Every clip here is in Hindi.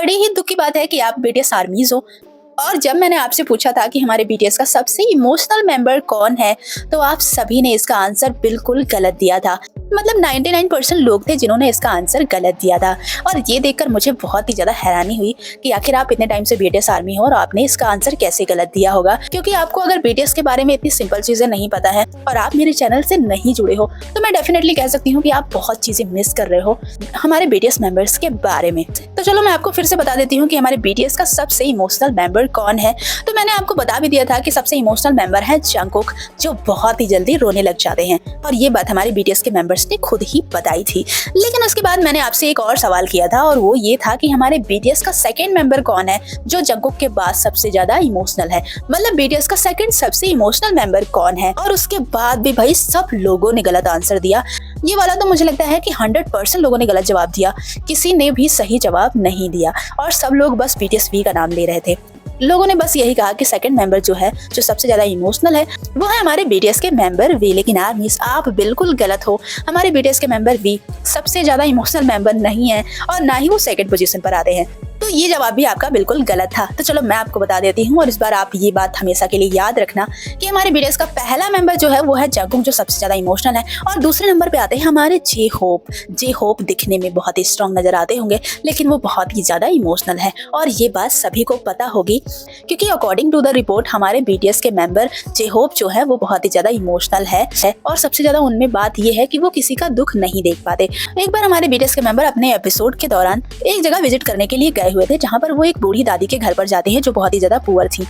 बड़े ही दुख की बात है कि आप बीटीएस आर्मीज हो। और जब मैंने आपसे पूछा था कि हमारे बीटीएस का सबसे इमोशनल मेंबर कौन है, तो आप सभी ने इसका आंसर बिल्कुल गलत दिया था। मतलब 99% लोग थे जिन्होंने इसका आंसर गलत दिया था। और ये देखकर मुझे बहुत ही ज्यादा हैरानी हुई कि आखिर आप इतने टाइम से बीटीएस आर्मी हो और आपने इसका आंसर कैसे गलत दिया होगा। क्योंकि आपको अगर बीटीएस के बारे में इतनी सिंपल चीजें नहीं पता है और आप मेरे चैनल से नहीं जुड़े हो, तो मैं डेफिनेटली कह सकती हूँ कि आप बहुत चीजें मिस कर रहे हो हमारे बीटीएस मेंबर्स के बारे में। तो चलो मैं आपको फिर से बता देती हूँ कि हमारे बीटीएस का सबसे इमोशनल मेंबर कौन है। तो मैंने आपको बता भी दिया था कि सबसे इमोशनल मेंबर है जंगकुक, जो बहुत ही जल्दी रोने लग जाते हैं। और ये बात हमारे बीटीएस के मेंबर्स ने खुद ही बताई थी। लेकिन उसके बाद मैंने आपसे एक और सवाल किया था, और वो ये था कि हमारे बीटीएस का सेकंड मेंबर कौन है जो जंगकुक के बाद सबसे ज्यादा इमोशनल है। मतलब बीटीएस का सेकंड सबसे इमोशनल मेंबर कौन है। और उसके बाद भी भाई सब लोगों ने गलत आंसर दिया। ये वाला तो मुझे लगता है कि 100% लोगों ने गलत जवाब दिया, किसी ने भी सही जवाब नहीं दिया और सब लोग बस बीटीएस वी का नाम ले रहे थे। लोगों ने बस यही कहा कि सेकंड मेंबर जो है, जो सबसे ज्यादा इमोशनल है, वो है हमारे बीटीएस के मेंबर वी। लेकिन आर्मीज, आप बिल्कुल गलत हो। हमारे बीटीएस के मेंबर वी सबसे ज्यादा इमोशनल मेंबर नहीं है और ना ही वो सेकंड पोजीशन पर आते हैं। तो ये जवाब भी आपका बिल्कुल गलत था। तो चलो मैं आपको बता देती हूँ, और इस बार आप ये बात हमेशा के लिए याद रखना कि हमारे बीटीएस का पहला मेंबर जो है वो है जंगकुक, जो सबसे ज्यादा इमोशनल है। और दूसरे नंबर पे आते हैं हमारे जे होप। जे होप दिखने में बहुत ही स्ट्रॉन्ग नजर आते होंगे, लेकिन वो बहुत ही ज्यादा इमोशनल है। और ये बात सभी को पता होगी, क्योंकि अकॉर्डिंग टू द रिपोर्ट हमारे बीटीएस के मेंबर जे होप जो है वो बहुत ही ज्यादा इमोशनल है। और सबसे ज्यादा उनमें बात ये है कि वो किसी का दुख नहीं देख पाते। एक बार हमारे बीटीएस के मेंबर अपने एपिसोड के दौरान एक जगह विजिट करने के लिए गए हुए थे, जहाँ पर वो एक बूढ़ी दादी के घर पर जाते हैं जो बहुत ही ज्यादा पुअर थी।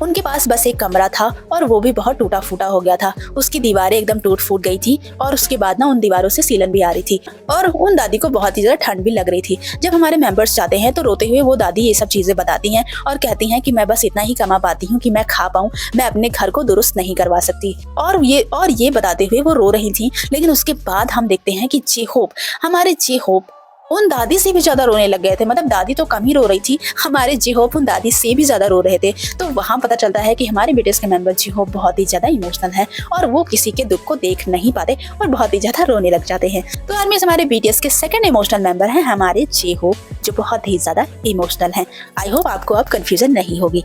उनके पास बस एक कमरा था और वो भी बहुत टूटा फूटा हो गया था। उसकी दीवारें एकदम टूट फूट गई थी और उसके बाद ना उन दीवारों से सीलन भी आ रही थी और उन दादी को बहुत ही ज्यादा ठंड भी लग रही थी। जब हमारे मेंबर्स जाते हैं तो रोते हुए वो दादी ये सब चीजें बताती हैं और कहती हैं कि मैं बस इतना ही कमा पाती हूँ कि मैं खा पाऊँ, मैं अपने घर को दुरुस्त नहीं करवा सकती। और ये बताते हुए वो रो रही थी। लेकिन उसके बाद हम देखते हैं कि जे होप, हमारे जे होप उन दादी से भी ज्यादा रोने लग गए थे। मतलब दादी तो कम ही रो रही थी, हमारे जे होप उन दादी से भी ज्यादा रो रहे थे। तो वहां पता चलता है कि हमारे बीटीएस के मेंबर जे होप बहुत ही ज्यादा इमोशनल है और वो किसी के दुख को देख नहीं पाते और बहुत ही ज्यादा रोने लग जाते हैं। तो आर्मी हमारे बीटीएस के सेकंड इमोशनल मेंबर है हमारे जे होप, जो बहुत ही ज्यादा इमोशनल है। आई होप आपको अब कंफ्यूजन नहीं होगी।